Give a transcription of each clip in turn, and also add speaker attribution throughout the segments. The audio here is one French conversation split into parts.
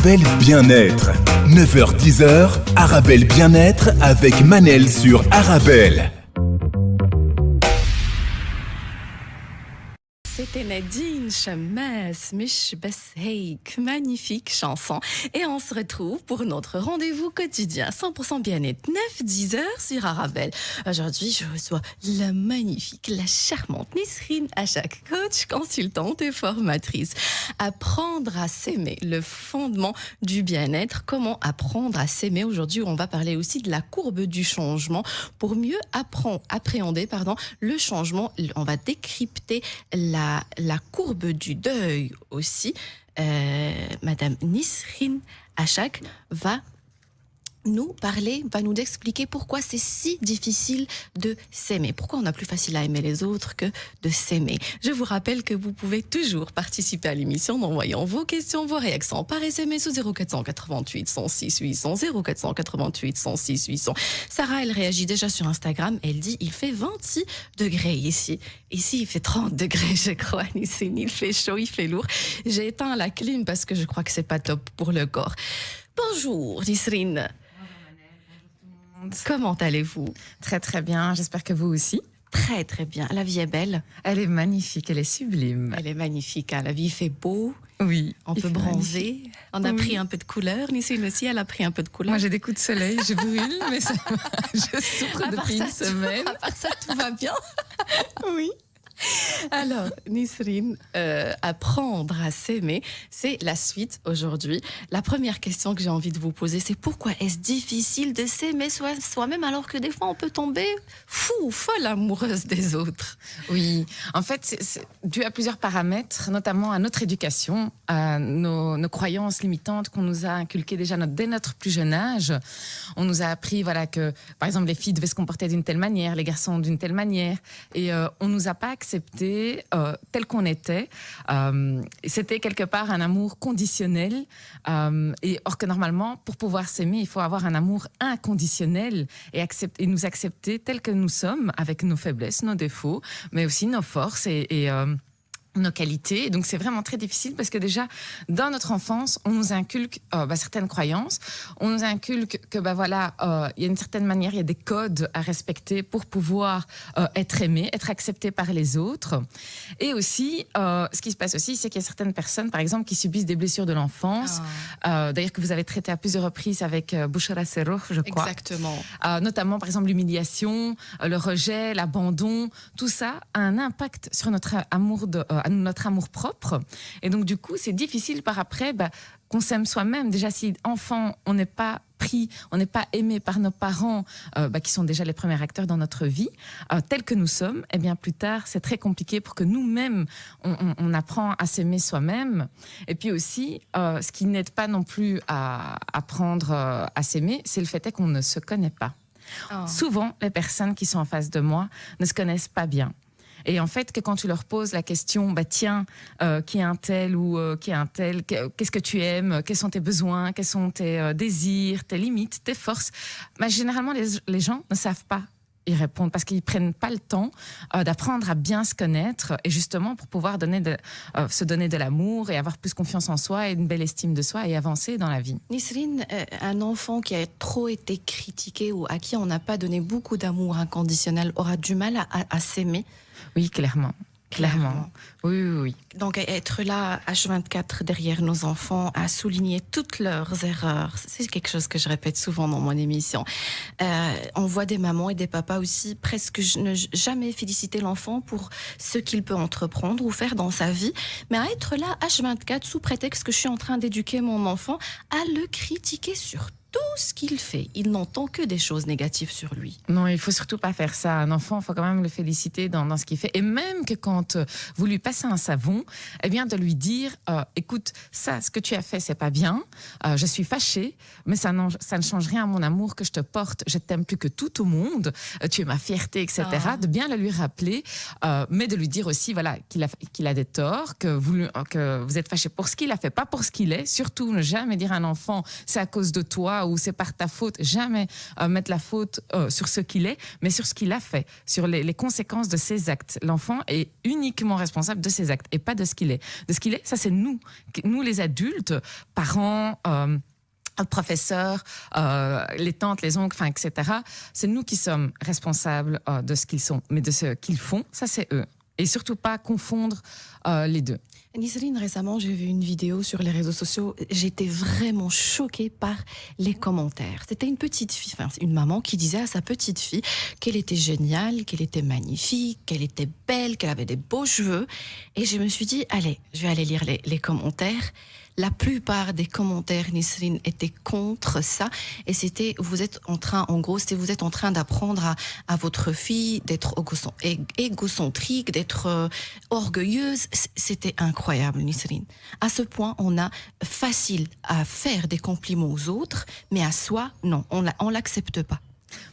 Speaker 1: Arabelle Bien-être. 9h-10h, Arabelle Bien-être avec Manel sur Arabelle.
Speaker 2: C'était Nadine Chammas, Mish Bas Heik, magnifique chanson. Et on se retrouve pour notre rendez-vous quotidien 100% bien-être, 9-10 heures sur Arabelle. Aujourd'hui, je reçois la magnifique, la charmante Nisrine Achak, coach, consultante et formatrice. Apprendre à s'aimer, le fondement du bien-être. Comment apprendre à s'aimer? Aujourd'hui, on va parler aussi de la courbe du changement pour mieux appréhender le changement. On va décrypter la courbe du deuil aussi. Madame Nisrine Achak va nous expliquer pourquoi c'est si difficile de s'aimer. Pourquoi on a plus facile à aimer les autres que de s'aimer. Je vous rappelle que vous pouvez toujours participer à l'émission en envoyant vos questions, vos réactions par SMS au 0488 106 800, 0488 106 800. Sarah, elle réagit déjà sur Instagram. Elle dit, il fait 26 degrés ici. Ici, il fait 30 degrés, je crois. Ici, il fait chaud, il fait lourd. J'ai éteint la clim parce que je crois que c'est pas top pour le corps. Bonjour, Nisrine. Comment allez-vous?
Speaker 3: Très très bien, j'espère que vous aussi.
Speaker 2: Très très bien, la vie est belle.
Speaker 3: Elle est magnifique, elle est sublime.
Speaker 2: Elle est magnifique, hein. La vie fait beau.
Speaker 3: Oui.
Speaker 2: On peut bronzer. Magnifique. On a pris un peu de couleur. Nisrine aussi, elle a pris un peu de couleur.
Speaker 3: Moi j'ai des coups de soleil, je brûle, mais ça je souffre depuis une semaine.
Speaker 2: À part ça, tout va bien.
Speaker 3: Oui.
Speaker 2: Alors, Nisrine, apprendre à s'aimer, c'est la suite aujourd'hui. La première question que j'ai envie de vous poser, c'est pourquoi est-ce difficile de s'aimer soi-même alors que des fois on peut tomber folle amoureuse des autres?
Speaker 3: Oui, en fait, c'est dû à plusieurs paramètres, notamment à notre éducation, à nos croyances limitantes qu'on nous a inculquées déjà dès notre plus jeune âge. On nous a appris que, par exemple, les filles devaient se comporter d'une telle manière, les garçons d'une telle manière, et on nous a pas accepté tel qu'on était. C'était quelque part un amour conditionnel. Or que normalement, pour pouvoir s'aimer, il faut avoir un amour inconditionnel et nous accepter tels que nous sommes, avec nos faiblesses, nos défauts, mais aussi nos forces et nos qualités. Donc c'est vraiment très difficile parce que déjà dans notre enfance on nous inculque certaines croyances, on nous inculque que il y a une certaine manière, il y a des codes à respecter pour pouvoir être aimé, être accepté par les autres. Et aussi ce qui se passe aussi, c'est qu'il y a certaines personnes par exemple qui subissent des blessures de l'enfance, d'ailleurs que vous avez traité à plusieurs reprises avec Bouchra Serroch, je crois.
Speaker 2: Exactement.
Speaker 3: Notamment par exemple l'humiliation, le rejet, l'abandon, tout ça a un impact sur notre amour propre. Et donc, du coup, c'est difficile par après qu'on s'aime soi-même. Déjà, si enfant, on n'est pas pris, on n'est pas aimé par nos parents, qui sont déjà les premiers acteurs dans notre vie, tels que nous sommes, eh bien, plus tard, c'est très compliqué pour que nous-mêmes, on apprend à s'aimer soi-même. Et puis aussi, ce qui n'aide pas non plus à apprendre à s'aimer, c'est le fait qu'on ne se connaît pas. Souvent, les personnes qui sont en face de moi ne se connaissent pas bien. Et en fait, que quand tu leur poses la question, qui est un tel ou qui est un tel, qu'est-ce que tu aimes, quels sont tes besoins, quels sont tes désirs, tes limites, tes forces, généralement, les gens ne savent pas y répondre parce qu'ils ne prennent pas le temps d'apprendre à bien se connaître et justement pour pouvoir se donner de l'amour et avoir plus confiance en soi et une belle estime de soi et avancer dans la vie.
Speaker 2: Nisrine, un enfant qui a trop été critiqué ou à qui on n'a pas donné beaucoup d'amour inconditionnel aura du mal à s'aimer?
Speaker 3: Oui, clairement. Oui.
Speaker 2: Donc, être là, H24, derrière nos enfants, à souligner toutes leurs erreurs, c'est quelque chose que je répète souvent dans mon émission. On voit des mamans et des papas aussi presque ne jamais féliciter l'enfant pour ce qu'il peut entreprendre ou faire dans sa vie, mais à être là, H24, sous prétexte que je suis en train d'éduquer mon enfant, à le critiquer sur tout ce qu'il fait. Il n'entend que des choses négatives sur lui.
Speaker 3: Non, il faut surtout pas faire ça. Un enfant, il faut quand même le féliciter dans ce qu'il fait. Et même que quand vous lui passez un savon, eh bien de lui dire écoute, ça, ce que tu as fait, c'est pas bien. Je suis fâchée, mais ça ne change rien à mon amour que je te porte. Je t'aime plus que tout au monde. Tu es ma fierté, etc. De bien le lui rappeler, mais de lui dire aussi qu'il a des torts, que vous êtes fâché pour ce qu'il a fait, pas pour ce qu'il est. Surtout, ne jamais dire à un enfant c'est à cause de toi toi ou c'est par ta faute. Jamais mettre la faute sur ce qu'il est, mais sur ce qu'il a fait, sur les conséquences de ses actes. L'enfant est uniquement responsable de ses actes et pas de ce qu'il est. De ce qu'il est, ça c'est nous les adultes, parents, professeurs, les tantes, les oncles, etc. C'est nous qui sommes responsables de ce qu'ils sont, mais de ce qu'ils font, ça c'est eux. Et surtout pas confondre les deux.
Speaker 2: Nisrine, récemment, j'ai vu une vidéo sur les réseaux sociaux. J'étais vraiment choquée par les commentaires. C'était une petite fille, une maman qui disait à sa petite fille qu'elle était géniale, qu'elle était magnifique, qu'elle était belle, qu'elle avait des beaux cheveux. Et je me suis dit, allez, je vais aller lire les commentaires. La plupart des commentaires, Nisrine, étaient contre ça. Et c'était, vous êtes en train d'apprendre à votre fille d'être égocentrique, d'être orgueilleuse. C'était incroyable, Nisrine. À ce point, on a facile à faire des compliments aux autres, mais à soi, non, on l'accepte pas.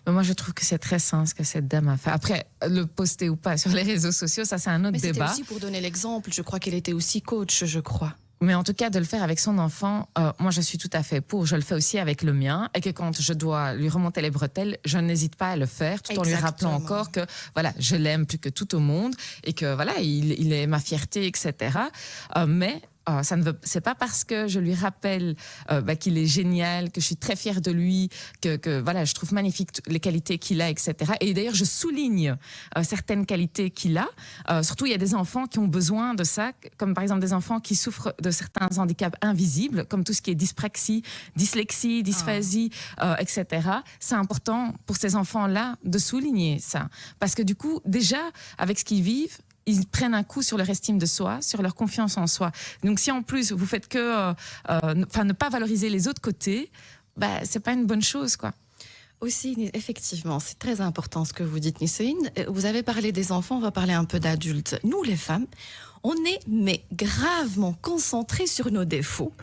Speaker 3: Mais moi, je trouve que c'est très sain ce que cette dame a fait. Après, le poster ou pas sur les réseaux sociaux, ça, c'est un autre débat.
Speaker 2: Mais c'était aussi pour donner l'exemple. Je crois qu'elle était aussi coach, je crois.
Speaker 3: Mais en tout cas, de le faire avec son enfant, moi, je suis tout à fait pour. Je le fais aussi avec le mien. Et que quand je dois lui remonter les bretelles, je n'hésite pas à le faire, tout en lui rappelant encore que, voilà, je l'aime plus que tout au monde et que, voilà, il est ma fierté, etc. Mais c'est pas parce que je lui rappelle qu'il est génial, que je suis très fière de lui, que voilà, je trouve magnifique les qualités qu'il a, etc. Et d'ailleurs, je souligne certaines qualités qu'il a. Surtout, il y a des enfants qui ont besoin de ça, comme par exemple des enfants qui souffrent de certains handicaps invisibles, comme tout ce qui est dyspraxie, dyslexie, dysphasie, etc. C'est important pour ces enfants-là de souligner ça. Parce que du coup, déjà, avec ce qu'ils vivent, ils prennent un coup sur leur estime de soi, sur leur confiance en soi. Donc si en plus vous faites que ne pas valoriser les autres côtés, c'est pas une bonne chose, quoi.
Speaker 2: Aussi, effectivement, c'est très important ce que vous dites, Nisrine. Vous avez parlé des enfants, on va parler un peu d'adultes. Nous, les femmes, on est gravement concentrées sur nos défauts.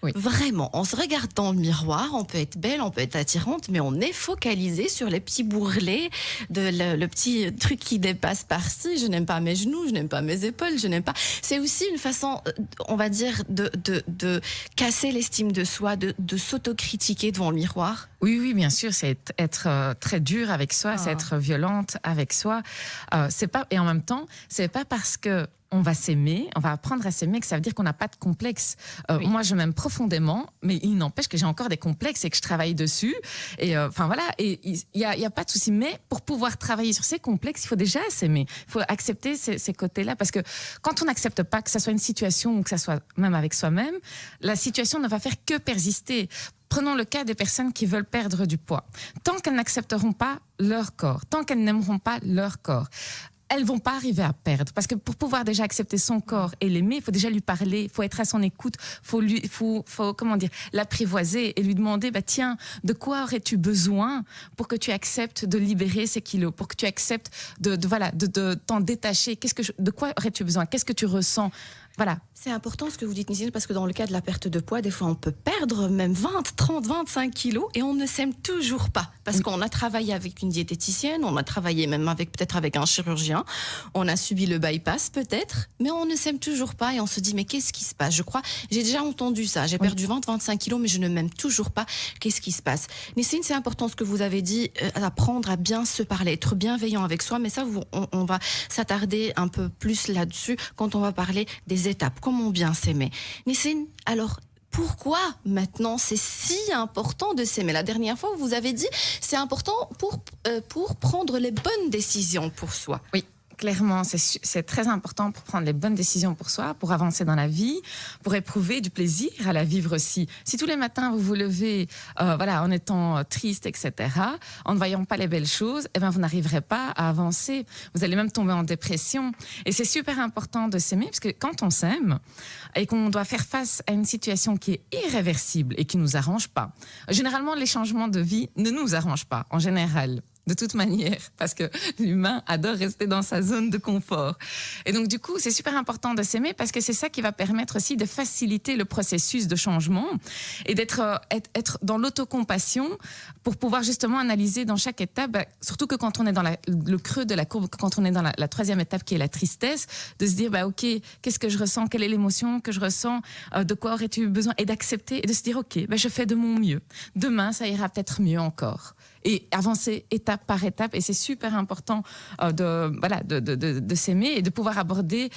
Speaker 2: Oui. Vraiment, on se regarde dans le miroir, on peut être belle, on peut être attirante, mais on est focalisé sur les petits bourrelets, le petit truc qui dépasse par-ci. Je n'aime pas mes genoux, je n'aime pas mes épaules, je n'aime pas. C'est aussi une façon, on va dire, de casser l'estime de soi, de s'autocritiquer devant le miroir.
Speaker 3: Oui, bien sûr, c'est être très dur avec soi, c'est être violente avec soi. Et en même temps, c'est pas parce que on va s'aimer, on va apprendre à s'aimer, que ça veut dire qu'on n'a pas de complexe. Oui. Moi, je m'aime profondément, mais il n'empêche que j'ai encore des complexes et que je travaille dessus. Et voilà, et il y a pas de souci. Mais pour pouvoir travailler sur ces complexes, il faut déjà s'aimer. Il faut accepter ces côtés-là, parce que quand on n'accepte pas, que ça soit une situation ou que ça soit même avec soi-même, la situation ne va faire que persister. Prenons le cas des personnes qui veulent perdre du poids. Tant qu'elles n'accepteront pas leur corps, tant qu'elles n'aimeront pas leur corps, elles vont pas arriver à perdre, parce que pour pouvoir déjà accepter son corps et l'aimer, il faut déjà lui parler, il faut être à son écoute, faut l'apprivoiser et lui demander, tiens, de quoi aurais-tu besoin pour que tu acceptes de libérer ces kilos, pour que tu acceptes de t'en détacher, de quoi aurais-tu besoin, qu'est-ce que tu ressens? Voilà.
Speaker 2: C'est important ce que vous dites, Nisrine, parce que dans le cas de la perte de poids, des fois on peut perdre même 20, 30, 25 kilos et on ne s'aime toujours pas. Parce qu'on a travaillé avec une diététicienne, on a travaillé même peut-être avec un chirurgien, on a subi le bypass peut-être, mais on ne s'aime toujours pas et on se dit mais qu'est-ce qui se passe? Je crois, j'ai déjà entendu ça, j'ai perdu 20, 25 kilos mais je ne m'aime toujours pas, qu'est-ce qui se passe? Nisrine, c'est important ce que vous avez dit, apprendre à bien se parler, être bienveillant avec soi, mais ça on va s'attarder un peu plus là-dessus quand on va parler des étapes, comment bien s'aimer. Nisrine, alors pourquoi maintenant c'est si important de s'aimer? La dernière fois, vous avez dit c'est important pour prendre les bonnes décisions pour soi.
Speaker 3: Oui. Clairement, c'est très important pour prendre les bonnes décisions pour soi, pour avancer dans la vie, pour éprouver du plaisir à la vivre aussi. Si tous les matins vous vous levez, en étant triste, etc., en ne voyant pas les belles choses, vous n'arriverez pas à avancer. Vous allez même tomber en dépression. Et c'est super important de s'aimer, parce que quand on s'aime et qu'on doit faire face à une situation qui est irréversible et qui nous arrange pas, généralement les changements de vie ne nous arrangent pas en général. de toute manière, parce que l'humain adore rester dans sa zone de confort. Et donc, du coup, c'est super important de s'aimer parce que c'est ça qui va permettre aussi de faciliter le processus de changement et être dans l'autocompassion pour pouvoir justement analyser dans chaque étape, surtout que quand on est dans le creux de la courbe, quand on est dans la troisième étape qui est la tristesse, de se dire, OK, qu'est-ce que je ressens? Quelle est l'émotion que je ressens? De quoi aurais-tu besoin? Et d'accepter et de se dire, OK, je fais de mon mieux. Demain, ça ira peut-être mieux encore. Et avancer étape par étape. Et c'est super important de s'aimer et de pouvoir aborder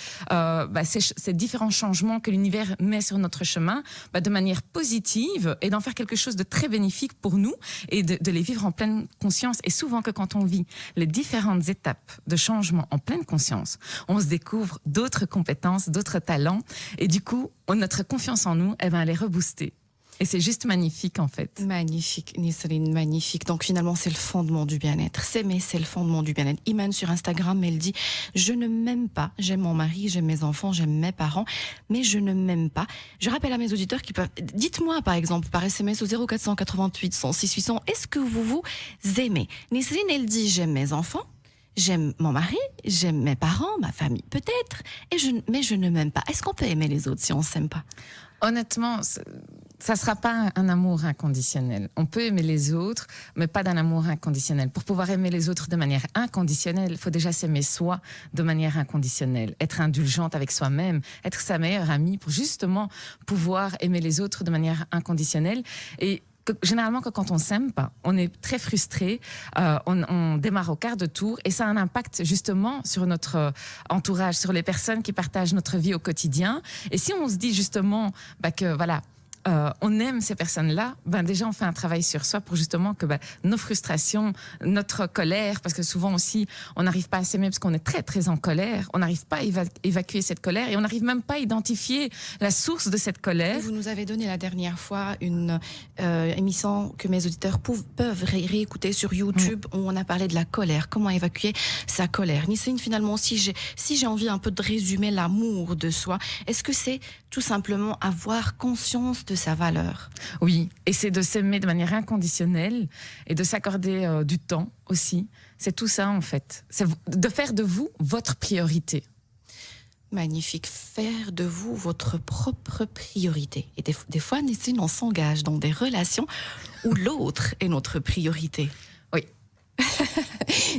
Speaker 3: ces différents changements que l'univers met sur notre chemin de manière positive et d'en faire quelque chose de très bénéfique pour nous et de les vivre en pleine conscience. Et souvent que quand on vit les différentes étapes de changement en pleine conscience, on se découvre d'autres compétences, d'autres talents. Et du coup, notre confiance en nous, elle est reboostée. Et c'est juste magnifique, en fait.
Speaker 2: Magnifique, Nisrine, magnifique. Donc finalement, c'est le fondement du bien-être. S'aimer, c'est le fondement du bien-être. Iman sur Instagram, elle dit « Je ne m'aime pas. J'aime mon mari, j'aime mes enfants, j'aime mes parents, mais je ne m'aime pas. » Je rappelle à mes auditeurs qui peuvent... Dites-moi, par exemple, par SMS au 0488 106 800, est-ce que vous vous aimez? Nisrine, elle dit « J'aime mes enfants. J'aime mon mari, j'aime mes parents, ma famille peut-être, mais je ne m'aime pas. » Est-ce qu'on peut aimer les autres si on ne s'aime pas?
Speaker 3: Honnêtement, ça sera pas un amour inconditionnel. On peut aimer les autres, mais pas d'un amour inconditionnel. Pour pouvoir aimer les autres de manière inconditionnelle, il faut déjà s'aimer soi de manière inconditionnelle. Être indulgente avec soi-même, être sa meilleure amie pour justement pouvoir aimer les autres de manière inconditionnelle. Et généralement, quand on s'aime pas, on est très frustré, on démarre au quart de tour et ça a un impact justement sur notre entourage, sur les personnes qui partagent notre vie au quotidien. Et si on se dit justement que voilà, on aime ces personnes-là, déjà on fait un travail sur soi pour justement que nos frustrations, notre colère, parce que souvent aussi on n'arrive pas à s'aimer parce qu'on est très très en colère, on n'arrive pas à évacuer cette colère et on n'arrive même pas à identifier la source de cette colère.
Speaker 2: Vous nous avez donné la dernière fois une émission que mes auditeurs peuvent réécouter sur YouTube où on a parlé de la colère, comment évacuer sa colère. Nisrine, finalement, si j'ai envie un peu de résumer l'amour de soi, est-ce que c'est tout simplement avoir conscience de sa valeur?
Speaker 3: Oui, et c'est de s'aimer de manière inconditionnelle et de s'accorder du temps aussi. C'est tout ça en fait. C'est de faire de vous votre priorité.
Speaker 2: Magnifique, faire de vous votre propre priorité. Et des fois, Nisrine, on s'engage dans des relations où l'autre est notre priorité.
Speaker 3: Oui.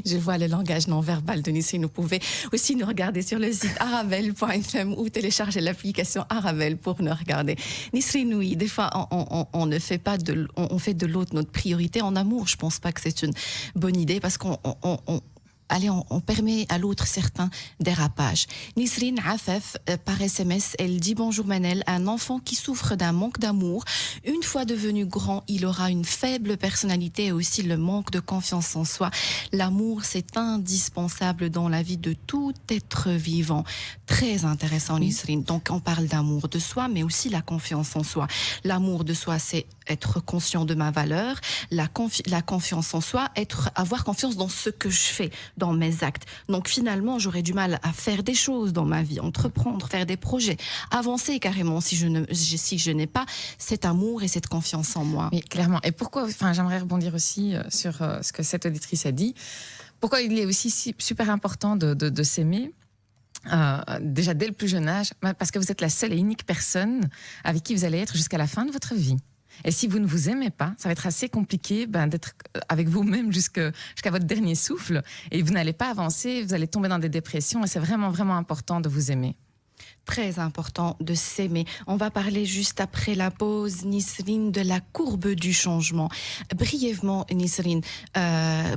Speaker 2: Je vois le langage non verbal de Nisrine. Vous pouvez aussi nous regarder sur le site arabelle.fm ou télécharger l'application Arabelle pour nous regarder. Nisrine, oui, des fois on ne fait pas on fait de l'autre notre priorité. En amour, je pense pas que c'est une bonne idée parce qu'on on permet à l'autre certains dérapages. Nisrine Afef, par SMS, elle dit « Bonjour Manel, un enfant qui souffre d'un manque d'amour, une fois devenu grand, il aura une faible personnalité et aussi le manque de confiance en soi. L'amour, c'est indispensable dans la vie de tout être vivant. » Très intéressant, Nisrine. Donc, on parle d'amour de soi, mais aussi la confiance en soi. L'amour de soi, c'est être conscient de ma valeur. La confiance en soi, avoir confiance dans ce que je fais, dans mes actes. Donc finalement, j'aurais du mal à faire des choses dans ma vie, entreprendre, faire des projets, avancer carrément si je n'ai pas cet amour et cette confiance en moi.
Speaker 3: Oui, clairement. Et pourquoi, j'aimerais rebondir aussi sur ce que cette auditrice a dit. Pourquoi il est aussi super important de s'aimer déjà dès le plus jeune âge? Parce que vous êtes la seule et unique personne avec qui vous allez être jusqu'à la fin de votre vie. Et si vous ne vous aimez pas, ça va être assez compliqué d'être avec vous-même jusqu'à votre dernier souffle. Et vous n'allez pas avancer, vous allez tomber dans des dépressions. Et c'est vraiment, vraiment important de vous aimer.
Speaker 2: Très important de s'aimer. On va parler juste après la pause, Nisrine, de la courbe du changement. Brièvement, Nisrine,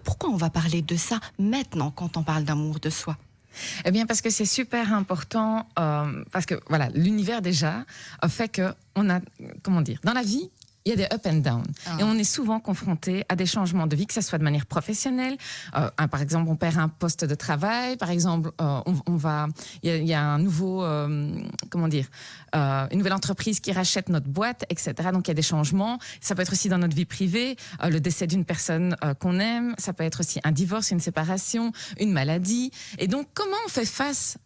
Speaker 2: pourquoi on va parler de ça maintenant quand on parle d'amour de soi?
Speaker 3: Eh bien, parce que c'est super important, parce que voilà, l'univers déjà fait que on a, dans la vie, il y a des up and down. Et on est souvent confronté à des changements de vie, que ce soit de manière professionnelle. Par exemple, on perd un poste de travail. Par exemple, il y a un nouveau, une nouvelle entreprise qui rachète notre boîte, etc. Donc, il y a des changements. Ça peut être aussi dans notre vie privée, le décès d'une personne qu'on aime. Ça peut être aussi un divorce, une séparation, une maladie. Et donc, comment on fait face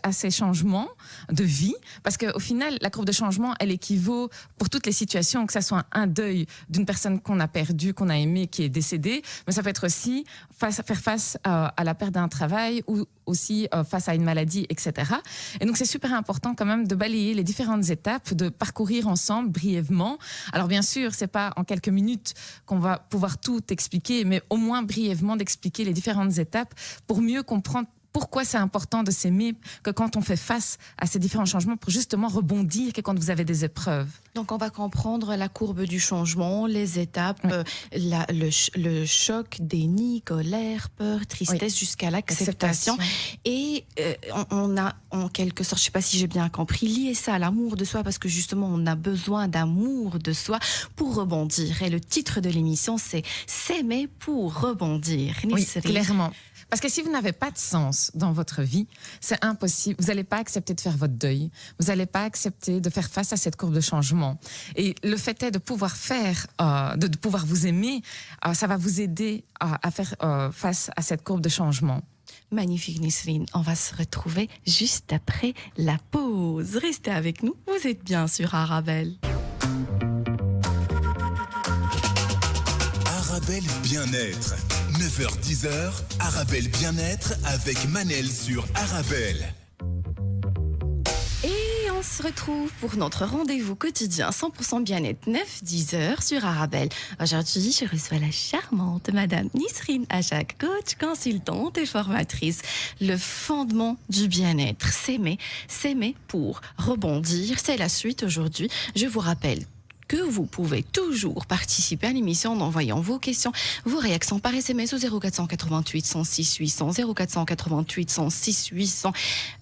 Speaker 3: à ces changements de vie, parce qu'au final, la courbe de changement, elle équivaut pour toutes les situations, que ça soit un deuil d'une personne qu'on a perdue, qu'on a aimée, qui est décédée, mais ça peut être aussi faire face à la perte d'un travail ou aussi face à une maladie, etc. Et donc, c'est super important quand même de balayer les différentes étapes, de parcourir ensemble brièvement. Alors, bien sûr, c'est pas en quelques minutes qu'on va pouvoir tout expliquer, mais au moins brièvement d'expliquer les différentes étapes pour mieux comprendre pourquoi c'est important de s'aimer, que quand on fait face à ces différents changements, pour justement rebondir que quand vous avez des épreuves.
Speaker 2: Donc, on va comprendre la courbe du changement, les étapes, le choc, déni, colère, peur, tristesse, jusqu'à l'acceptation. Et on a, en quelque sorte, je ne sais pas si j'ai bien compris, lié ça à l'amour de soi, parce que justement, on a besoin d'amour de soi pour rebondir. Et le titre de l'émission, c'est « S'aimer pour rebondir ».
Speaker 3: Oui, clairement. Parce que si vous n'avez pas de sens dans votre vie, c'est impossible. Vous n'allez pas accepter de faire votre deuil. Vous n'allez pas accepter de faire face à cette courbe de changement. Et le fait est de pouvoir de pouvoir vous aimer, ça va vous aider à faire face à cette courbe de changement.
Speaker 2: Magnifique Nisrine, on va se retrouver juste après la pause. Restez avec nous, vous êtes bien sur Arabelle.
Speaker 1: Arabelle Bien-être. 9h-10h, Arabelle Bien-être avec Manel sur Arabelle.
Speaker 2: Et on se retrouve pour notre rendez-vous quotidien 100% bien-être 9-10h sur Arabelle. Aujourd'hui, je reçois la charmante Madame Nisrine Achak, coach, consultante et formatrice. Le fondement du bien-être, s'aimer pour rebondir. C'est la suite aujourd'hui. Je vous rappelle que vous pouvez toujours participer à l'émission en envoyant vos questions, vos réactions par SMS au 0488 106 800, 0488 106 800.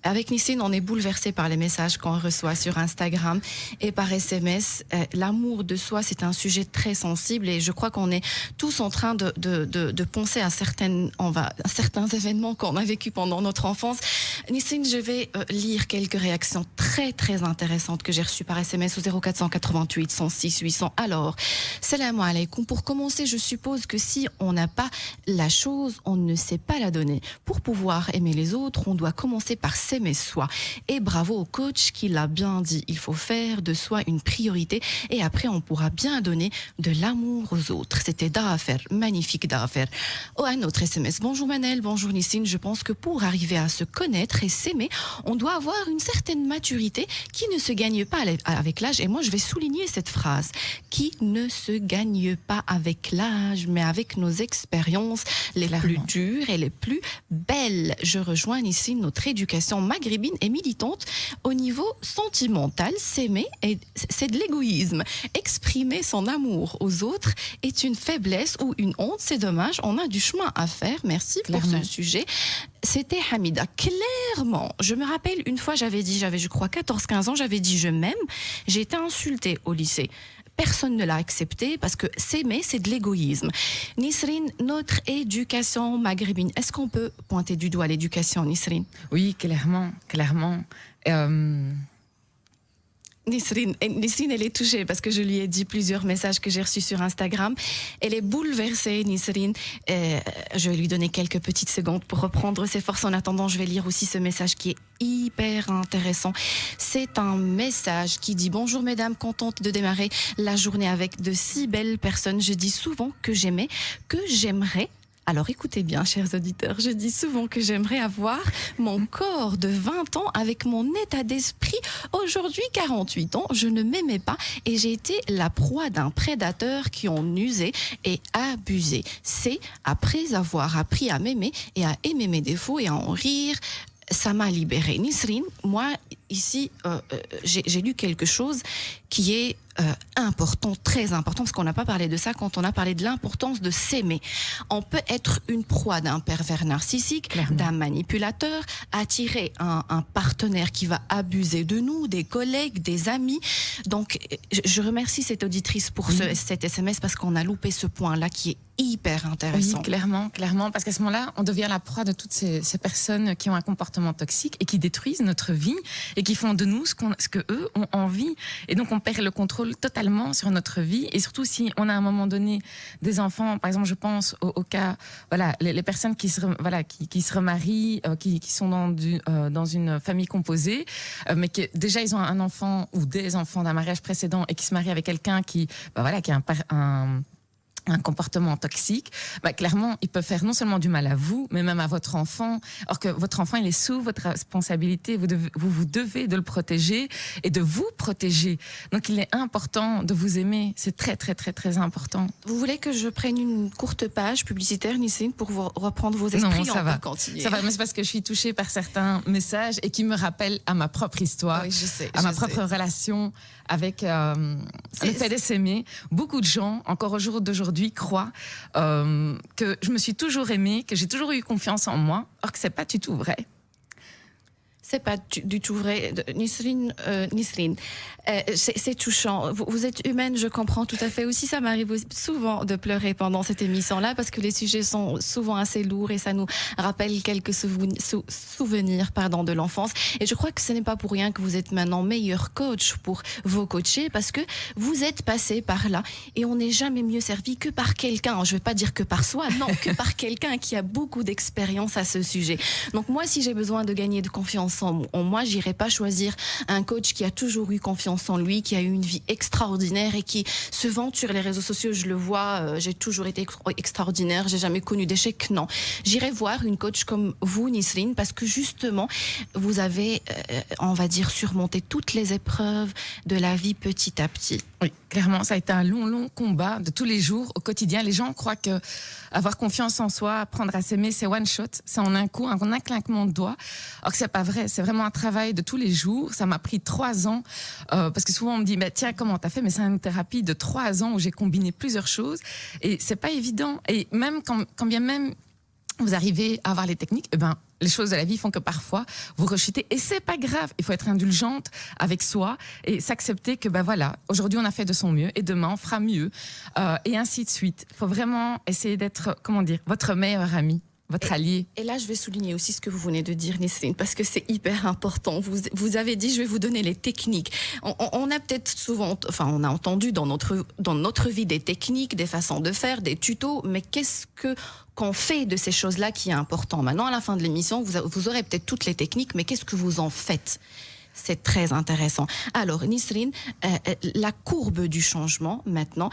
Speaker 2: Avec Nisrine, on est bouleversé par les messages qu'on reçoit sur Instagram et par SMS. L'amour de soi, c'est un sujet très sensible et je crois qu'on est tous en train de penser à certains événements qu'on a vécus pendant notre enfance. Nisrine, je vais lire quelques réactions très très intéressantes que j'ai reçues par SMS au 0488 106 800. Alors, salam alaikum. Pour commencer, je suppose que si on n'a pas la chose, on ne sait pas la donner. Pour pouvoir aimer les autres, on doit commencer par s'aimer soi. Et bravo au coach qui l'a bien dit. Il faut faire de soi une priorité et après, on pourra bien donner de l'amour aux autres. C'était Dafer, magnifique Dafer. Oh, un autre SMS. Bonjour Manel, bonjour Nisrine. Je pense que pour arriver à se connaître et s'aimer, on doit avoir une certaine maturité qui ne se gagne pas avec l'âge. Et moi, je vais souligner cette phrase. Qui ne se gagne pas avec l'âge, mais avec nos expériences les plus dures et les plus belles. Je rejoins ici notre éducation maghrébine et militante au niveau sentimental. S'aimer, c'est de l'égoïsme. Exprimer son amour aux autres est une faiblesse ou une honte. C'est dommage, on a du chemin à faire. Merci pour ce sujet. C'était Hamida. Clairement, je me rappelle une fois, j'avais je crois 14-15 ans, j'avais dit je m'aime. J'ai été insultée au lycée. Personne ne l'a accepté parce que s'aimer, c'est de l'égoïsme. Nisrine, notre éducation maghrébine, est-ce qu'on peut pointer du doigt l'éducation, Nisrine?
Speaker 3: Oui, clairement.
Speaker 2: Nisrine, elle est touchée parce que je lui ai dit plusieurs messages que j'ai reçus sur Instagram. Elle est bouleversée, Nisrine. Je vais lui donner quelques petites secondes pour reprendre ses forces. En attendant, je vais lire aussi ce message qui est hyper intéressant. C'est un message qui dit « Bonjour mesdames, contente de démarrer la journée avec de si belles personnes. Je dis souvent que j'aimais, que j'aimerais. » Alors écoutez bien, chers auditeurs, je dis souvent que j'aimerais avoir mon corps de 20 ans avec mon état d'esprit. Aujourd'hui, 48 ans, je ne m'aimais pas et j'ai été la proie d'un prédateur qui en usait et abusé. C'est après avoir appris à m'aimer et à aimer mes défauts et à en rire, ça m'a libérée. Nisrine, moi, ici, j'ai lu quelque chose qui est important, très important, parce qu'on n'a pas parlé de ça quand on a parlé de l'importance de s'aimer. On peut être une proie d'un pervers narcissique, d'un manipulateur, attirer un partenaire qui va abuser de nous, des collègues, des amis. Donc, je remercie cette auditrice pour cet SMS parce qu'on a loupé ce point-là qui est hyper intéressant.
Speaker 3: Oui, clairement, parce qu'à ce moment-là, on devient la proie de toutes ces personnes qui ont un comportement toxique et qui détruisent notre vie et qui font de nous ce que eux ont envie. Et donc, on perd le contrôle contrôle totalement sur notre vie. Et surtout, si on a à un moment donné des enfants, par exemple, je pense au cas, voilà, les personnes qui se remarient, qui sont dans une famille composée, mais que déjà ils ont un enfant ou des enfants d'un mariage précédent et qui se marient avec quelqu'un qui a un comportement toxique, clairement, il peut faire non seulement du mal à vous, mais même à votre enfant. Or que votre enfant, il est sous votre responsabilité. Vous devez de le protéger et de vous protéger. Donc, il est important de vous aimer. C'est très, très, très, très important.
Speaker 2: Vous voulez que je prenne une courte page publicitaire, Nisrine, pour vous reprendre vos esprits?
Speaker 3: Non, ça va.
Speaker 2: Continuer.
Speaker 3: Ça va, mais c'est parce que je suis touchée par certains messages et qui me rappellent à ma propre histoire,
Speaker 2: oui, je sais,
Speaker 3: à ma propre relation avec le fait de s'aimer. Beaucoup de gens, encore au jour d'aujourd'hui, croient que je me suis toujours aimée, que j'ai toujours eu confiance en moi, or que c'est pas du tout vrai.
Speaker 2: C'est pas du tout vrai. Nisrine, c'est touchant. Vous êtes humaine, je comprends tout à fait. Aussi, ça m'arrive souvent de pleurer pendant cette émission-là parce que les sujets sont souvent assez lourds et ça nous rappelle quelques souvenirs de l'enfance. Et je crois que ce n'est pas pour rien que vous êtes maintenant meilleur coach pour vos coachés parce que vous êtes passé par là et on n'est jamais mieux servi que par quelqu'un. Je ne vais pas dire que par soi, non, que par quelqu'un qui a beaucoup d'expérience à ce sujet. Donc moi, si j'ai besoin de gagner de confiance en moi, j'irai pas choisir un coach qui a toujours eu confiance en lui, qui a eu une vie extraordinaire et qui se vante sur les réseaux sociaux. Je le vois, j'ai toujours été extraordinaire, j'ai jamais connu d'échec. Non, j'irai voir une coach comme vous, Nisrine, parce que justement, vous avez, on va dire, surmonté toutes les épreuves de la vie petit à petit.
Speaker 3: Oui, clairement, ça a été un long combat de tous les jours, au quotidien. Les gens croient que avoir confiance en soi, apprendre à s'aimer, c'est one shot, c'est en un coup, un claquement de doigts. Alors que c'est pas vrai, c'est vraiment un travail de tous les jours. Ça m'a pris 3 ans, parce que souvent on me dit, tiens, comment t'as fait? Mais c'est une thérapie de 3 ans où j'ai combiné plusieurs choses, et c'est pas évident. Et même quand bien même vous arrivez à avoir les techniques, les choses de la vie font que parfois vous rechutez et c'est pas grave. Il faut être indulgente avec soi et s'accepter que aujourd'hui on a fait de son mieux et demain on fera mieux et ainsi de suite. Il faut vraiment essayer d'être, votre meilleur ami. Votre allié.
Speaker 2: Et là, je vais souligner aussi ce que vous venez de dire, Nisrine, parce que c'est hyper important. Vous avez dit, je vais vous donner les techniques. On a peut-être souvent, on a entendu dans notre vie des techniques, des façons de faire, des tutos, mais qu'est-ce qu'on fait de ces choses-là qui est important? Maintenant, à la fin de l'émission, vous aurez peut-être toutes les techniques, mais qu'est-ce que vous en faites? C'est très intéressant. Alors, Nisrine, la courbe du changement, maintenant,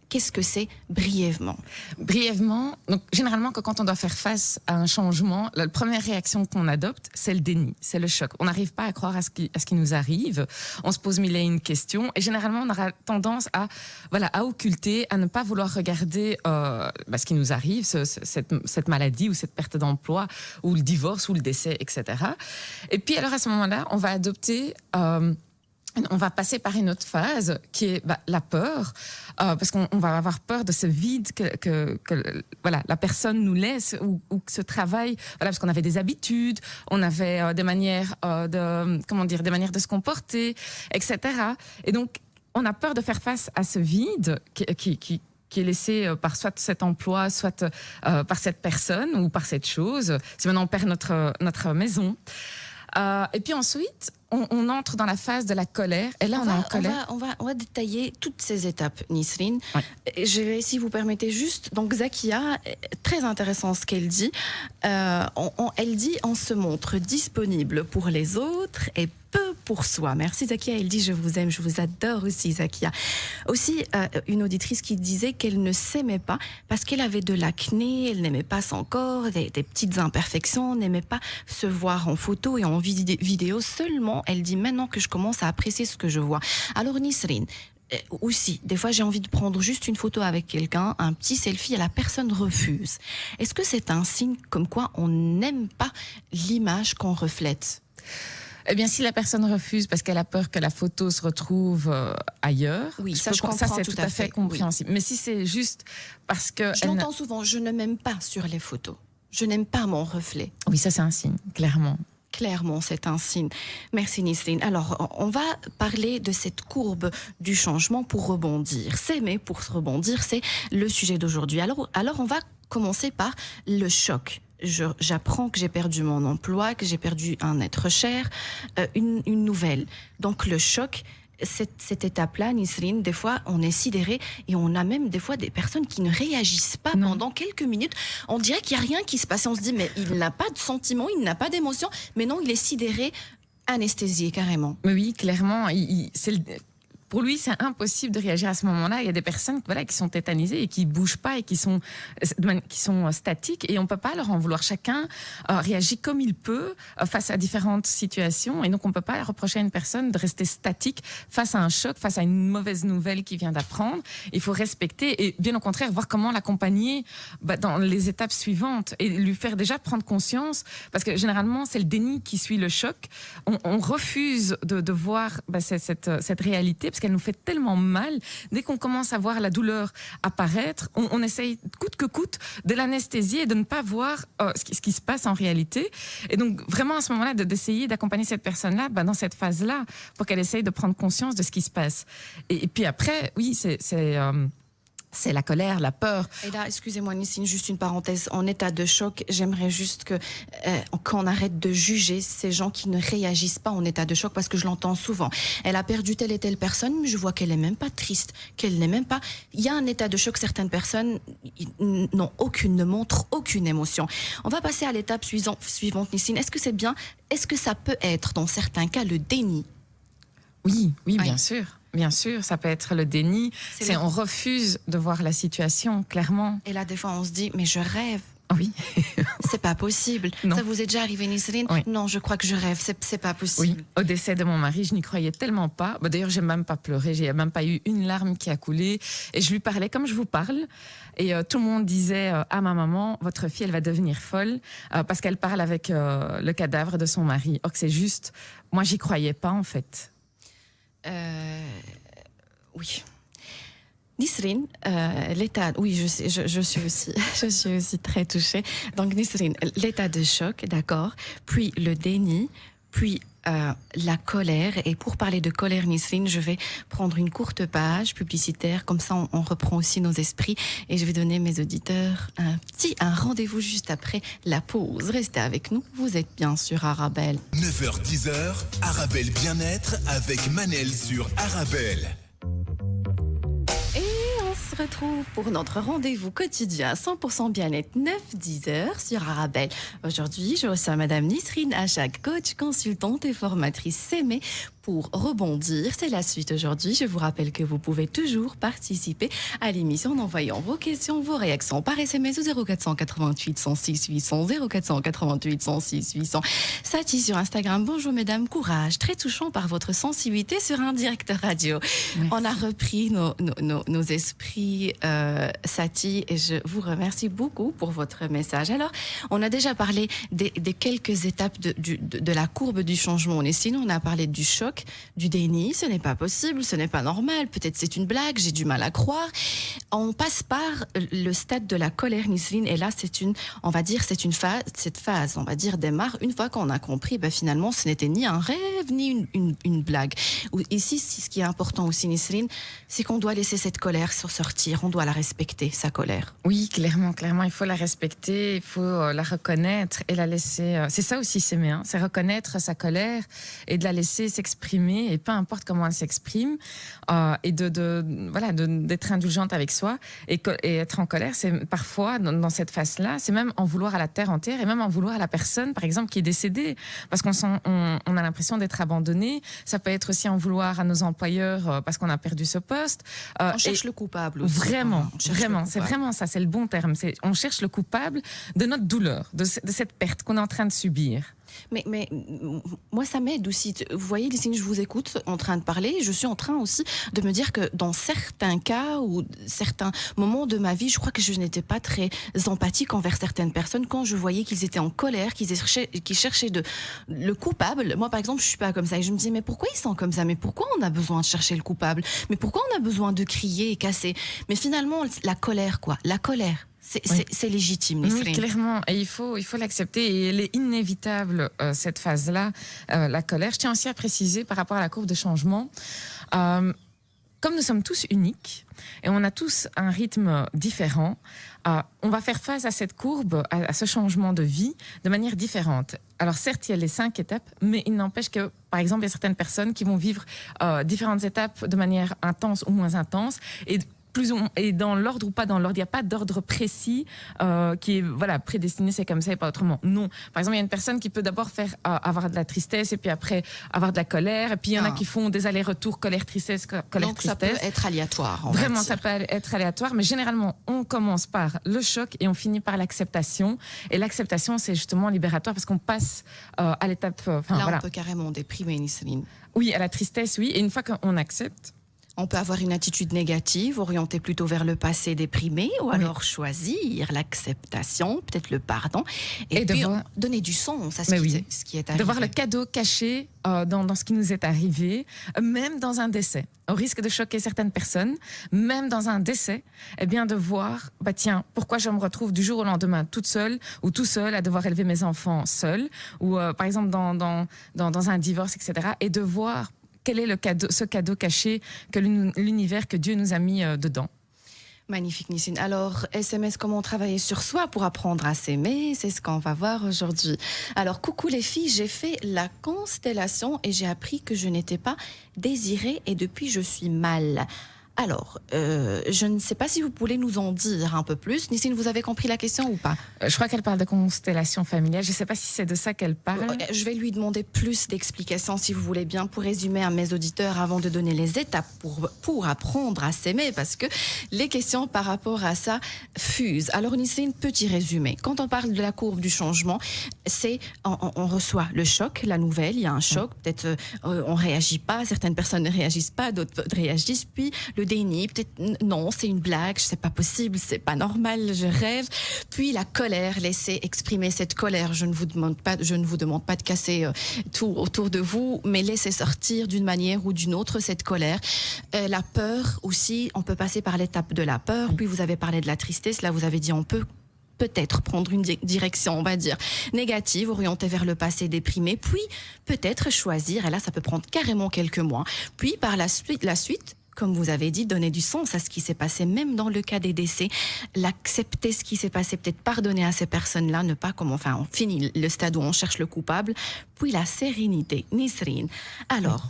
Speaker 2: qu'est-ce que c'est brièvement?
Speaker 3: Brièvement, donc généralement quand on doit faire face à un changement, la première réaction qu'on adopte, c'est le déni, c'est le choc. On n'arrive pas à croire à ce qui nous arrive. On se pose mille et une questions et généralement on aura tendance à occulter, à ne pas vouloir regarder ce qui nous arrive, cette maladie ou cette perte d'emploi ou le divorce ou le décès, etc. Et puis alors à ce moment-là, on va adopter on va passer par une autre phase qui est la peur, parce qu'on va avoir peur de ce vide que la personne nous laisse ou que ce travail, parce qu'on avait des habitudes, on avait des manières de se comporter, etc. Et donc on a peur de faire face à ce vide qui est laissé par soit cet emploi, soit par cette personne ou par cette chose. Si maintenant on perd notre maison. Et puis ensuite, on entre dans la phase de la colère. Et là, on est en colère.
Speaker 2: On va détailler toutes ces étapes, Nisrine.
Speaker 3: Ouais.
Speaker 2: Je vais, si vous permettez juste, donc Zakia, très intéressant ce qu'elle dit. Elle dit, on se montre disponible pour les autres et peu pour soi. Merci Zakia, elle dit, je vous aime, je vous adore aussi Zakia. Aussi, une auditrice qui disait qu'elle ne s'aimait pas parce qu'elle avait de l'acné, elle n'aimait pas son corps, des petites imperfections, n'aimait pas se voir en photo et en vidéo seulement. Elle dit maintenant que je commence à apprécier ce que je vois. Alors Nisrine, aussi, des fois j'ai envie de prendre juste une photo avec quelqu'un, un petit selfie et la personne refuse. Est-ce que c'est un signe comme quoi on n'aime pas l'image qu'on reflète?
Speaker 3: Eh bien, si la personne refuse parce qu'elle a peur que la photo se retrouve ailleurs,
Speaker 2: oui, je comprends,
Speaker 3: ça c'est tout à fait compréhensible. Oui. Mais si c'est juste parce que...
Speaker 2: Je l'entends souvent, je ne m'aime pas sur les photos. Je n'aime pas mon reflet.
Speaker 3: Oui, ça c'est un signe, clairement.
Speaker 2: Clairement, c'est un signe. Merci Nisrine. Alors, on va parler de cette courbe du changement pour rebondir. S'aimer pour se rebondir, c'est le sujet d'aujourd'hui. Alors, on va commencer par le choc. J'apprends que j'ai perdu mon emploi, que j'ai perdu un être cher, une nouvelle. Donc le choc, cette étape-là, Nisrine, des fois, on est sidéré et on a même des fois des personnes qui ne réagissent pas pendant quelques minutes. On dirait qu'il n'y a rien qui se passe. On se dit, mais il n'a pas de sentiment, il n'a pas d'émotion. Mais non, il est sidéré, anesthésié carrément.
Speaker 3: Mais oui, clairement, pour lui, c'est impossible de réagir à ce moment-là. Il y a des personnes qui sont tétanisées et qui ne bougent pas et qui sont statiques et on ne peut pas leur en vouloir. Chacun réagit comme il peut face à différentes situations et donc on ne peut pas reprocher à une personne de rester statique face à un choc, face à une mauvaise nouvelle qu'il vient d'apprendre. Il faut respecter et bien au contraire voir comment l'accompagner dans les étapes suivantes et lui faire déjà prendre conscience parce que généralement c'est le déni qui suit le choc. On refuse de voir cette réalité parce qu'elle nous fait tellement mal. Dès qu'on commence à voir la douleur apparaître, on essaye coûte que coûte de l'anesthésier et de ne pas voir ce qui se passe en réalité. Et donc, vraiment, à ce moment-là, d'essayer d'accompagner cette personne-là dans cette phase-là pour qu'elle essaye de prendre conscience de ce qui se passe. Et puis après, oui, c'est la colère, la peur.
Speaker 2: Et là, excusez-moi Nisrine, juste une parenthèse. En état de choc, j'aimerais juste qu'on arrête de juger ces gens qui ne réagissent pas en état de choc parce que je l'entends souvent. Elle a perdu telle et telle personne, mais je vois qu'elle n'est même pas triste, qu'elle n'est même pas... Il y a un état de choc, certaines personnes ne montrent aucune émotion. On va passer à l'étape suivante, Nisrine. Est-ce que c'est bien? Est-ce que ça peut être, dans certains cas, le déni?
Speaker 3: Oui, bien sûr. Bien sûr, ça peut être le déni. On refuse de voir la situation, clairement.
Speaker 2: Et là, des fois, on se dit, mais je rêve.
Speaker 3: Oui.
Speaker 2: C'est pas possible.
Speaker 3: Non.
Speaker 2: Ça vous est déjà arrivé, Nisrine?
Speaker 3: Oui.
Speaker 2: Non, je crois que je rêve. C'est pas possible.
Speaker 3: Oui. Au décès de mon mari, je n'y croyais tellement pas. D'ailleurs, j'ai même pas pleuré. J'ai même pas eu une larme qui a coulé. Et je lui parlais comme je vous parle. Et tout le monde disait à ma maman, votre fille, elle va devenir folle parce qu'elle parle avec le cadavre de son mari. Or que c'est juste, moi, j'y croyais pas en fait.
Speaker 2: Oui. Nisrine, l'état... Oui, je suis aussi très touchée. Donc, Nisrine, l'état de choc, d'accord, puis le déni, puis la colère. Et pour parler de colère, Nisrine, je vais prendre une courte page publicitaire. Comme ça, on reprend aussi nos esprits. Et je vais donner mes auditeurs un rendez-vous juste après la pause. Restez avec nous. Vous êtes bien sur Arabelle.
Speaker 1: 9h-10h, Arabelle Bien-être avec Manel sur Arabelle.
Speaker 2: On se retrouve pour notre rendez-vous quotidien 100% bien-être 9-10h sur Arabelle. Aujourd'hui, je reçois Madame Nisrine Achag, coach, consultante et formatrice CME pour rebondir. C'est la suite aujourd'hui. Je vous rappelle que vous pouvez toujours participer à l'émission en envoyant vos questions, vos réactions par SMS au 0488 106 800 0488 106 800. Sati sur Instagram. Bonjour mesdames, courage. Très touchant par votre sensibilité sur un direct radio. Merci. On a repris nos esprits, Sati, et je vous remercie beaucoup pour votre message. Alors, on a déjà parlé des quelques étapes de la courbe du changement. Sinon, on a parlé du choc, du déni, ce n'est pas possible, ce n'est pas normal, peut-être c'est une blague, j'ai du mal à croire. On passe par le stade de la colère, Nisrine, et là cette phase, on va dire, démarre une fois qu'on a compris, finalement ce n'était ni un rêve, ni une blague. Ici, ce qui est important aussi, Nisrine, c'est qu'on doit laisser cette colère sortir, on doit la respecter, sa colère.
Speaker 3: Oui, clairement, il faut la respecter, il faut la reconnaître et la laisser... C'est ça aussi, s'aimer, c'est reconnaître sa colère et de la laisser s'exprimer, et peu importe comment elle s'exprime, et d'être indulgente avec soi, et être en colère, c'est parfois, dans cette phase-là, c'est même en vouloir à la terre entière, et même en vouloir à la personne, par exemple, qui est décédée, parce qu'on a l'impression d'être abandonné. Ça peut être aussi en vouloir à nos employeurs, parce qu'on a perdu ce poste.
Speaker 2: On cherche le coupable aussi.
Speaker 3: Vraiment, c'est vraiment ça, c'est le bon terme. On cherche le coupable de notre douleur, de cette perte qu'on est en train de subir.
Speaker 2: Mais moi, ça m'aide aussi. Vous voyez, Lysine, je vous écoute en train de parler. Je suis en train aussi de me dire que dans certains cas ou certains moments de ma vie, je crois que je n'étais pas très empathique envers certaines personnes quand je voyais qu'ils étaient en colère, qu'ils cherchaient le coupable. Moi, par exemple, je suis pas comme ça. Et je me disais, mais pourquoi ils sont comme ça? Mais pourquoi on a besoin de chercher le coupable? Mais pourquoi on a besoin de crier et casser? Mais finalement, la colère, c'est légitime, Nisrine.
Speaker 3: Oui, clairement. Et il faut l'accepter. Et elle est inévitable, cette phase-là, la colère. Je tiens aussi à préciser par rapport à la courbe de changement. comme nous sommes tous uniques et on a tous un rythme différent, on va faire face à cette courbe, à ce changement de vie de manière différente. Alors certes, il y a les 5 étapes, mais il n'empêche que, par exemple, il y a certaines personnes qui vont vivre différentes étapes de manière intense ou moins intense, et dans l'ordre ou pas dans l'ordre. Il n'y a pas d'ordre précis qui est prédestiné, c'est comme ça et pas autrement. Non. Par exemple, il y a une personne qui peut d'abord avoir de la tristesse et puis après avoir de la colère. Et puis il y en a qui font des allers-retours colère-tristesse, colère-tristesse.
Speaker 2: Donc ça peut être aléatoire.
Speaker 3: Vraiment, ça peut être aléatoire. Mais généralement, on commence par le choc et on finit par l'acceptation. Et l'acceptation, c'est justement libératoire parce qu'on passe à l'étape...
Speaker 2: on peut carrément déprimer, Nisrine.
Speaker 3: Oui, à la tristesse, oui. Et une fois qu'on accepte...
Speaker 2: On peut avoir une attitude négative, orientée plutôt vers le passé déprimé, ou alors choisir l'acceptation, peut-être le pardon, et puis donner du sens à ce qui est arrivé.
Speaker 3: De voir le cadeau caché dans ce qui nous est arrivé, même dans un décès. Au risque de choquer certaines personnes, même dans un décès, de voir, pourquoi je me retrouve du jour au lendemain toute seule ou tout seul à devoir élever mes enfants seule, ou par exemple dans un divorce, etc. Et de voir quel est ce cadeau caché que l'univers, que Dieu nous a mis dedans.
Speaker 2: Magnifique, Nisrine. Alors, SMS, comment travailler sur soi pour apprendre à s'aimer, c'est ce qu'on va voir aujourd'hui. Alors, coucou les filles, j'ai fait la constellation et j'ai appris que je n'étais pas désirée et depuis je suis mal. Alors, je ne sais pas si vous pouvez nous en dire un peu plus. Nisrine, vous avez compris la question ou pas?
Speaker 3: Je crois qu'elle parle de constellation familiale. Je ne sais pas si c'est de ça qu'elle parle.
Speaker 2: Je vais lui demander plus d'explications, si vous voulez bien, pour résumer à mes auditeurs avant de donner les étapes pour apprendre à s'aimer, parce que les questions par rapport à ça fusent. Alors, Nisrine, petit résumé. Quand on parle de la courbe du changement, c'est on reçoit le choc, la nouvelle, il y a un choc, peut-être on ne réagit pas, certaines personnes ne réagissent pas, d'autres réagissent, puis le déni, peut-être non, c'est une blague, c'est pas possible, c'est pas normal, je rêve. Puis la colère, laissez exprimer cette colère. Je ne vous demande pas de casser tout autour de vous, mais laissez sortir d'une manière ou d'une autre cette colère. La peur aussi, on peut passer par l'étape de la peur. Puis vous avez parlé de la tristesse. Là, vous avez dit on peut peut-être prendre une direction, on va dire, négative, orientée vers le passé déprimé, puis peut-être choisir, et là ça peut prendre carrément quelques mois, puis par la suite, comme vous avez dit, donner du sens à ce qui s'est passé, même dans le cas des décès, l'accepter ce qui s'est passé, peut-être pardonner à ces personnes-là, on finit le stade où on cherche le coupable, puis la sérénité. Nisrine, alors,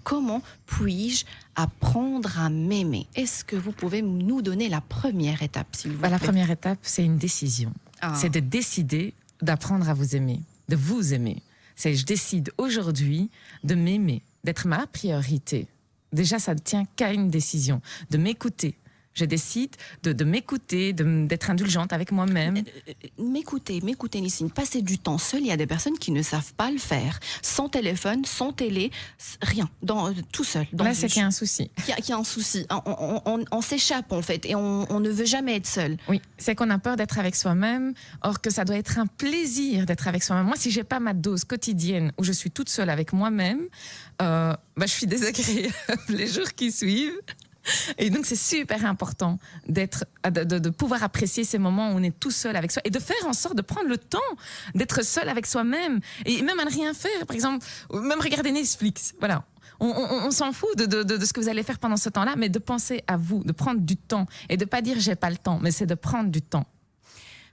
Speaker 2: comment puis-je apprendre à m'aimer? Est-ce que vous pouvez nous donner la première étape, s'il vous plaît?
Speaker 3: La première étape, c'est une décision. C'est de décider d'apprendre à vous aimer, de vous aimer. Je décide aujourd'hui de m'aimer, d'être ma priorité. Déjà, ça ne tient qu'à une décision, de m'écouter. Je décide de m'écouter, d'être indulgente avec moi-même.
Speaker 2: M'écouter, Nisrine, passer du temps seul. Il y a des personnes qui ne savent pas le faire. Sans téléphone, sans télé, rien, tout seul.
Speaker 3: Là, c'est qu'il y a un souci.
Speaker 2: Il y a un souci. On s'échappe, en fait, et on ne veut jamais être seul.
Speaker 3: Oui, c'est qu'on a peur d'être avec soi-même, or que ça doit être un plaisir d'être avec soi-même. Moi, si j'ai pas ma dose quotidienne où je suis toute seule avec moi-même, je suis désagréable les jours qui suivent. Et donc, c'est super important de pouvoir apprécier ces moments où on est tout seul avec soi et de faire en sorte de prendre le temps d'être seul avec soi-même et même à ne rien faire. Par exemple, même regarder Netflix. Voilà. On s'en fout de ce que vous allez faire pendant ce temps-là, mais de penser à vous, de prendre du temps et de pas dire j'ai pas le temps, mais c'est de prendre du temps.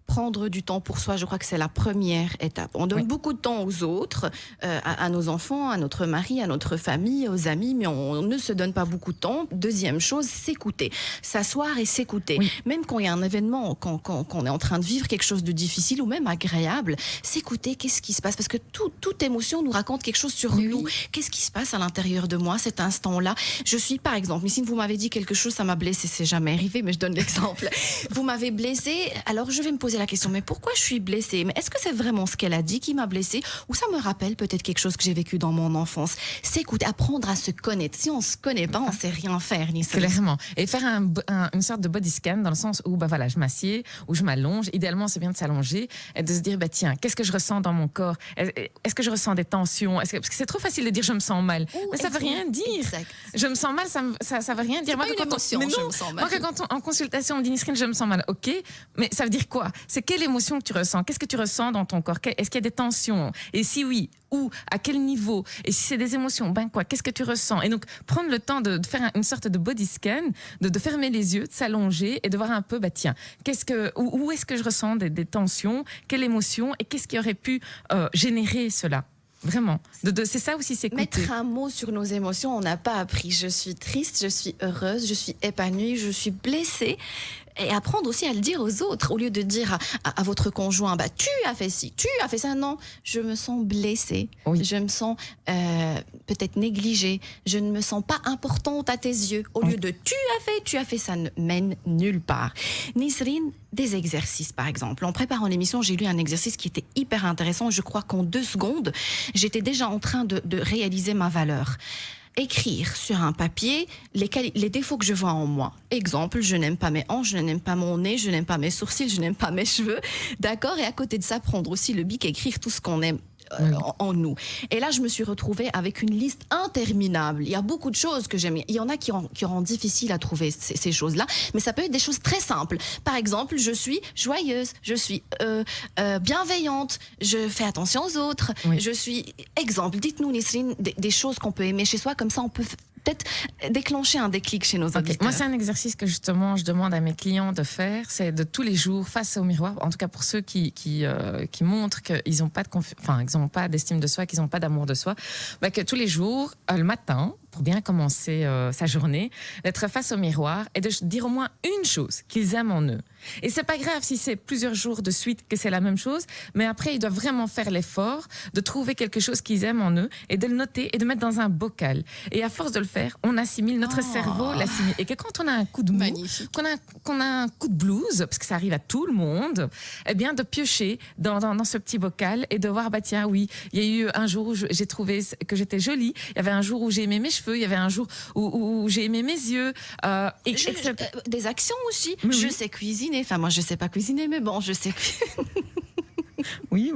Speaker 2: Prendre du temps pour soi, je crois que c'est la première étape. On donne beaucoup de temps aux autres, à nos enfants, à notre mari, à notre famille, aux amis, mais on ne se donne pas beaucoup de temps. Deuxième chose, s'écouter. S'asseoir et s'écouter. Oui. Même quand il y a un événement, quand on est en train de vivre quelque chose de difficile ou même agréable, s'écouter, qu'est-ce qui se passe? Parce que toute émotion nous raconte quelque chose sur nous. Qu'est-ce qui se passe à l'intérieur de moi, cet instant-là? Je suis, par exemple, Missine, vous m'avez dit quelque chose, ça m'a blessée, c'est jamais arrivé, mais je donne l'exemple. Vous m'avez blessée, alors je vais me poser la question, mais pourquoi je suis blessée? Mais est-ce que c'est vraiment ce qu'elle a dit qui m'a blessée? Ou ça me rappelle peut-être quelque chose que j'ai vécu dans mon enfance? S'écouter, apprendre à se connaître. Si on se connaît pas, on sait rien faire.
Speaker 3: Clairement. Et faire une sorte de body scan dans le sens où je m'assieds, où je m'allonge. Idéalement, c'est bien de s'allonger et de se dire, tiens, qu'est-ce que je ressens dans mon corps? Est-ce que je ressens des tensions? Parce que c'est trop facile de dire je me sens mal. Mais ça veut rien dire. Exact. Je me sens mal, ça veut rien dire.
Speaker 2: Moi, quand en consultation,
Speaker 3: on me dit Nisrine, je me sens mal. Ok, mais ça veut dire quoi? c'est quelle émotion que tu ressens. Qu'est-ce que tu ressens dans ton corps? Est-ce qu'il y a des tensions? Et si oui, où? À quel niveau? Et si c'est des émotions, ben quoi? Qu'est-ce que tu ressens? Et donc, prendre le temps de faire une sorte de body scan, de fermer les yeux, de s'allonger et de voir un peu, bah tiens, où est-ce que je ressens des tensions? Quelle émotion? Et qu'est-ce qui aurait pu générer cela? Vraiment. C'est ça aussi, c'est écouter.
Speaker 2: Mettre un mot sur nos émotions, on n'a pas appris. Je suis triste, je suis heureuse, je suis épanouie, je suis blessée. Et apprendre aussi à le dire aux autres, au lieu de dire à votre conjoint, bah, tu as fait ci, tu as fait ça. Non, je me sens blessée,
Speaker 3: Oui.
Speaker 2: je me sens peut-être négligée, je ne me sens pas importante à tes yeux. Au lieu de tu as fait, ça ne mène nulle part. Nisrine, des exercices par exemple. En préparant l'émission, j'ai lu un exercice qui était hyper intéressant. Je crois qu'en 2 secondes, j'étais déjà en train de réaliser ma valeur. Écrire sur un papier les défauts que je vois en moi. Exemple, je n'aime pas mes hanches, je n'aime pas mon nez, je n'aime pas mes sourcils, je n'aime pas mes cheveux. D'accord? Et à côté de ça, prendre aussi le bic, écrire tout ce qu'on aime en nous. Et là, je me suis retrouvée avec une liste interminable. Il y a beaucoup de choses que j'aime. Il y en a qui rendent difficile à trouver ces choses-là, mais ça peut être des choses très simples. Par exemple, je suis joyeuse, je suis bienveillante, je fais attention aux autres, je suis... Exemple, dites-nous, Nisrine, des choses qu'on peut aimer chez soi, comme ça on peut peut-être déclencher un déclic chez nos auditeurs.
Speaker 3: Moi, c'est un exercice que justement je demande à mes clients de faire, c'est de tous les jours face au miroir, en tout cas pour ceux qui montrent qu'ils n'ont pas ils n'ont pas d'estime de soi, qu'ils n'ont pas d'amour de soi, bah, que tous les jours, le matin, pour bien commencer sa journée, d'être face au miroir et de dire au moins une chose qu'ils aiment en eux. Et c'est pas grave si c'est plusieurs jours de suite que c'est la même chose, mais après ils doivent vraiment faire l'effort de trouver quelque chose qu'ils aiment en eux et de le noter et de mettre dans un bocal. Et à force de le faire, on assimile, notre cerveau l'assimile. Et que quand on a un coup de mou, qu'on a un coup de blues, parce que ça arrive à tout le monde, eh bien de piocher dans ce petit bocal et de voir, bah tiens, oui, il y a eu un jour où j'ai trouvé que j'étais jolie, il y avait un jour où j'ai aimé mes cheveux, il y avait un jour où j'ai aimé mes yeux.
Speaker 2: Des actions aussi.
Speaker 3: Mais
Speaker 2: je
Speaker 3: oui.
Speaker 2: sais cuisiner. Enfin, moi, je sais pas cuisiner, mais bon, je sais
Speaker 3: Oui.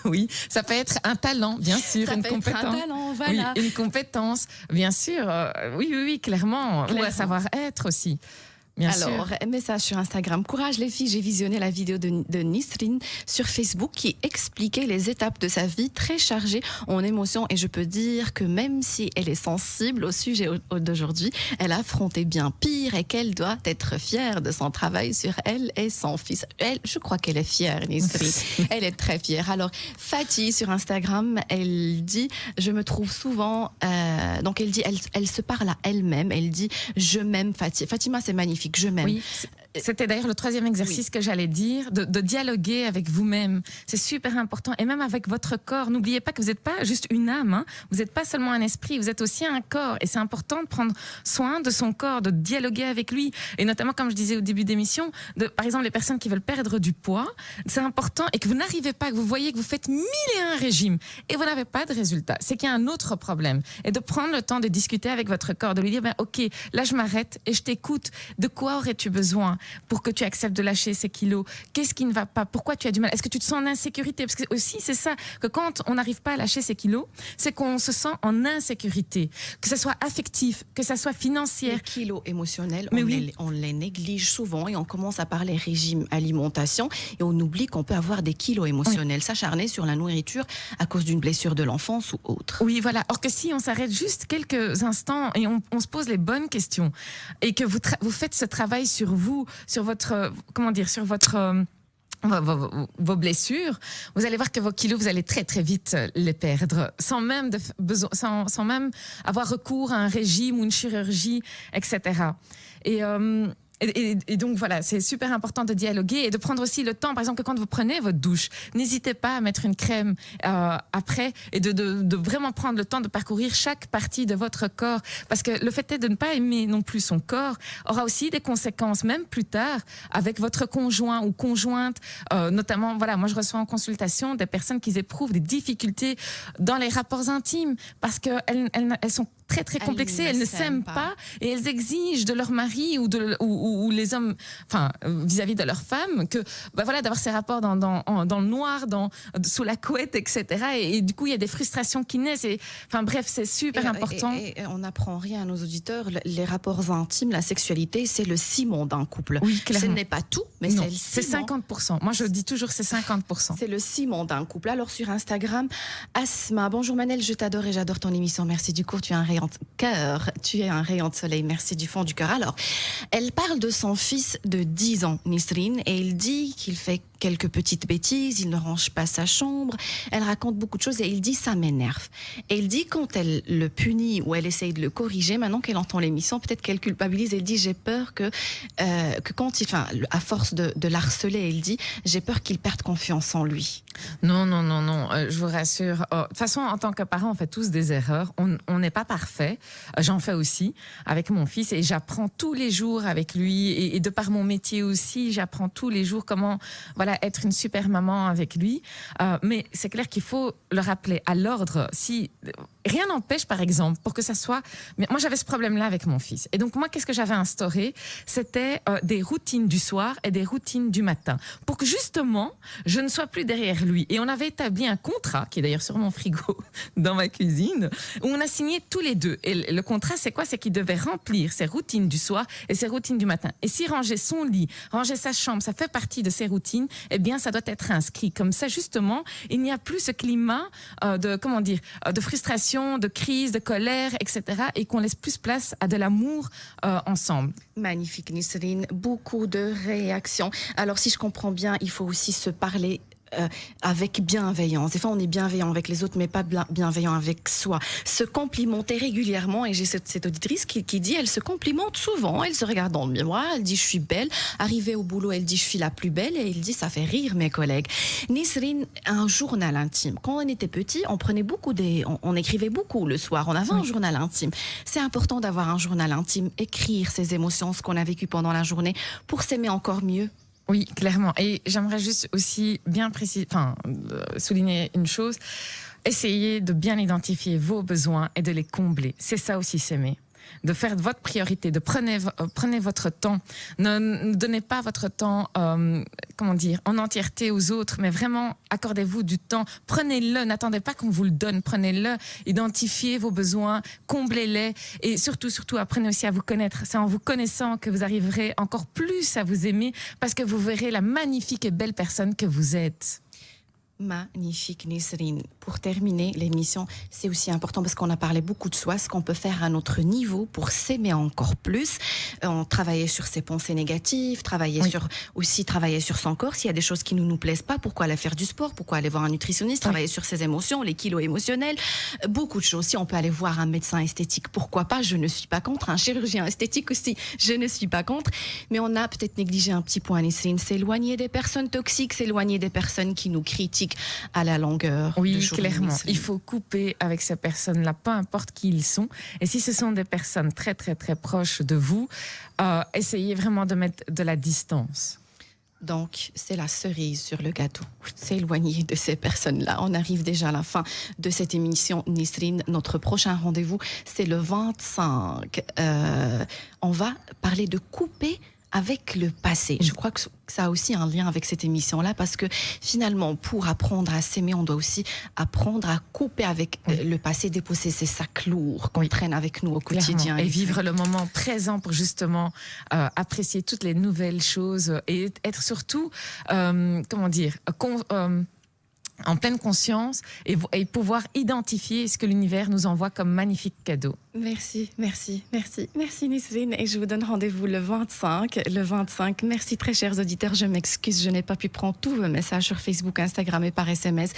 Speaker 3: oui, ça peut être un talent, bien sûr,
Speaker 2: Ça
Speaker 3: une
Speaker 2: peut être
Speaker 3: compétence.
Speaker 2: un talent, voilà.
Speaker 3: Oui, une compétence, bien sûr. Oui, clairement. Ou un savoir-être aussi. Bien
Speaker 2: Alors,
Speaker 3: sûr.
Speaker 2: un message sur Instagram. Courage les filles, j'ai visionné la vidéo de Nisrine sur Facebook qui expliquait les étapes de sa vie très chargée en émotions. Et je peux dire que même si elle est sensible au sujet d'aujourd'hui, elle a affronté bien pire et qu'elle doit être fière de son travail sur elle et son fils. Je crois qu'elle est fière, Nisrine. Elle est très fière. Alors, Fatih sur Instagram, elle dit, je me trouve souvent... donc, elle dit, elle se parle à elle-même. Elle dit, je m'aime Fatih. Fatima, c'est magnifique. Je m'aime.
Speaker 3: Oui. C'était d'ailleurs le 3e exercice que j'allais dire, de dialoguer avec vous-même. C'est super important. Et même avec votre corps. N'oubliez pas que vous n'êtes pas juste une âme. Hein. Vous n'êtes pas seulement un esprit. Vous êtes aussi un corps. Et c'est important de prendre soin de son corps, de dialoguer avec lui. Et notamment, comme je disais au début d'émission, par exemple, les personnes qui veulent perdre du poids, c'est important. Et que vous n'arrivez pas, que vous voyez que vous faites 1001 régimes et vous n'avez pas de résultat. C'est qu'il y a un autre problème. Et de prendre le temps de discuter avec votre corps, de lui dire, OK, là, je m'arrête et je t'écoute. De quoi aurais-tu besoin pour que tu acceptes de lâcher ces kilos? Qu'est-ce qui ne va pas? Pourquoi tu as du mal? Est-ce que tu te sens en insécurité? Parce que aussi, c'est ça, que quand on n'arrive pas à lâcher ces kilos, c'est qu'on se sent en insécurité. Que ce soit affectif, que ce soit financière.
Speaker 2: Les kilos émotionnels,
Speaker 3: Mais
Speaker 2: on les néglige souvent et on commence à parler régime, alimentation et on oublie qu'on peut avoir des kilos émotionnels, s'acharner sur la nourriture à cause d'une blessure de l'enfance ou autre.
Speaker 3: Oui, voilà. Or que si on s'arrête juste quelques instants et on se pose les bonnes questions et que vous faites ce travail sur vous, sur votre, sur votre... vos blessures, vous allez voir que vos kilos, vous allez très très vite les perdre, sans même sans même avoir recours à un régime ou une chirurgie, etc. Et donc voilà, c'est super important de dialoguer et de prendre aussi le temps, par exemple, que quand vous prenez votre douche, n'hésitez pas à mettre une crème après et de vraiment prendre le temps de parcourir chaque partie de votre corps, parce que le fait est de ne pas aimer non plus son corps aura aussi des conséquences, même plus tard, avec votre conjoint ou conjointe. Notamment, voilà, moi je reçois en consultation des personnes qui éprouvent des difficultés dans les rapports intimes parce qu'elles sont très très complexées, elles ne s'aiment pas et elles exigent de leur mari ou ou les hommes, enfin, vis-à-vis de leurs femmes, que voilà, d'avoir ces rapports dans le noir, sous la couette, etc. Et du coup, il y a des frustrations qui naissent. Enfin bref, c'est super important.
Speaker 2: Et on n'apprend rien à nos auditeurs. Les rapports intimes, la sexualité, c'est le ciment d'un couple.
Speaker 3: Oui, clairement.
Speaker 2: Ce n'est pas tout, mais
Speaker 3: non,
Speaker 2: c'est le
Speaker 3: c'est
Speaker 2: ciment.
Speaker 3: 50%. Moi, je dis toujours c'est 50%.
Speaker 2: C'est le ciment d'un couple. Alors sur Instagram, Asma, bonjour Manel, je t'adore et j'adore ton émission. Merci du cours, tu es un rayon de cœur, tu es un rayon de soleil. Merci du fond du cœur. Alors, elle parle de son fils de 10 ans, Nisrine, et il dit qu'il fait quelques petites bêtises, il ne range pas sa chambre, elle raconte beaucoup de choses et il dit ça m'énerve. Et il dit quand elle le punit ou elle essaye de le corriger, maintenant qu'elle entend l'émission, peut-être qu'elle culpabilise, elle dit j'ai peur que quand à force de l'harceler, elle dit j'ai peur qu'il perde confiance en lui.
Speaker 3: Non, je vous rassure. De toute façon, en tant que parent, on fait tous des erreurs. On n'est pas parfait. J'en fais aussi avec mon fils et j'apprends tous les jours avec lui et de par mon métier aussi, j'apprends tous les jours comment être une super maman avec lui. Mais c'est clair qu'il faut le rappeler à l'ordre. Si rien n'empêche, par exemple, pour que ça soit... Mais moi, j'avais ce problème-là avec mon fils. Et donc, moi, qu'est-ce que j'avais instauré? C'était des routines du soir et des routines du matin. Pour que, justement, je ne sois plus derrière lui. Et on avait établi un contrat, qui est d'ailleurs sur mon frigo, dans ma cuisine, où on a signé tous les deux. Et le contrat, c'est quoi? C'est qu'il devait remplir ses routines du soir et ses routines du matin. Et si ranger son lit, ranger sa chambre, ça fait partie de ses routines, eh bien, ça doit être inscrit. Comme ça, justement, il n'y a plus ce climat de frustration, de crise, de colère, etc. et qu'on laisse plus place à de l'amour ensemble.
Speaker 2: Magnifique, Nisrine. Beaucoup de réactions. Alors, si je comprends bien, il faut aussi se parler avec bienveillance. Des fois, on est bienveillant avec les autres, mais pas bienveillant avec soi. Se complimenter régulièrement. Et j'ai cette auditrice qui dit, elle se complimente souvent. Elle se regarde dans le miroir, elle dit, je suis belle. Arrivée au boulot, elle dit, je suis la plus belle. Et elle dit, ça fait rire mes collègues. Nisrine, un journal intime. Quand on était petit, on prenait on écrivait beaucoup le soir. On avait un journal intime. C'est important d'avoir un journal intime, écrire ses émotions, ce qu'on a vécu pendant la journée, pour s'aimer encore mieux.
Speaker 3: Oui, clairement. Et j'aimerais juste aussi bien souligner une chose. Essayez de bien identifier vos besoins et de les combler. C'est ça aussi s'aimer. De faire votre priorité, prenez votre temps. Ne donnez pas votre temps, en entièreté aux autres, mais vraiment, accordez-vous du temps. Prenez-le, n'attendez pas qu'on vous le donne. Prenez-le, identifiez vos besoins, comblez-les et surtout, apprenez aussi à vous connaître. C'est en vous connaissant que vous arriverez encore plus à vous aimer parce que vous verrez la magnifique et belle personne que vous êtes.
Speaker 2: Magnifique, Nisrine. Pour terminer l'émission, c'est aussi important parce qu'on a parlé beaucoup de soi, ce qu'on peut faire à notre niveau pour s'aimer encore plus. On travaillait sur ses pensées négatives, travailler sur son corps. S'il y a des choses qui ne nous plaisent pas, pourquoi aller faire du sport? Pourquoi aller voir un nutritionniste? Travailler sur ses émotions, les kilos émotionnels. Beaucoup de choses. Si on peut aller voir un médecin esthétique, pourquoi pas? Je ne suis pas contre. Un chirurgien esthétique aussi, je ne suis pas contre. Mais on a peut-être négligé un petit point, Nisrine. S'éloigner des personnes toxiques, s'éloigner des personnes qui nous critiquent à la longueur.
Speaker 3: Oui, clairement. Il faut couper avec ces personnes-là, peu importe qui ils sont. Et si ce sont des personnes très, très, très proches de vous, essayez vraiment de mettre de la distance.
Speaker 2: Donc, c'est la cerise sur le gâteau. S'éloigner de ces personnes-là. On arrive déjà à la fin de cette émission, Nisrine. Notre prochain rendez-vous, c'est le 25. On va parler de couper avec le passé. Je crois que ça a aussi un lien avec cette émission-là parce que finalement, pour apprendre à s'aimer, on doit aussi apprendre à couper avec le passé, déposer ces sacs lourds qu'on traîne avec nous au quotidien.
Speaker 3: Et vivre le moment présent pour justement apprécier toutes les nouvelles choses et être surtout, en pleine conscience et pouvoir identifier ce que l'univers nous envoie comme magnifique cadeau.
Speaker 2: Merci Nisrine. Et je vous donne rendez-vous le 25. Merci très chers auditeurs, je m'excuse, je n'ai pas pu prendre tous vos messages sur Facebook, Instagram et par SMS.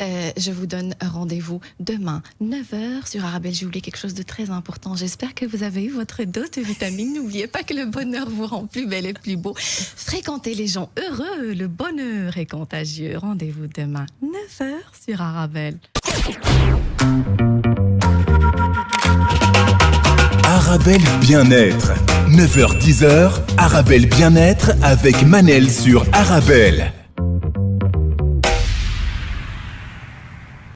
Speaker 2: Je vous donne rendez-vous demain, 9h sur Arabelle. J'ai oublié quelque chose de très important. J'espère que vous avez eu votre dose de vitamines. N'oubliez pas que le bonheur vous rend plus belle et plus beau. Fréquentez les gens heureux, le bonheur est contagieux. Rendez-vous demain, 9h sur Arabelle.
Speaker 1: Arabelle Bien-être. 9h-10h, Arabelle Bien-être avec Manel sur Arabelle.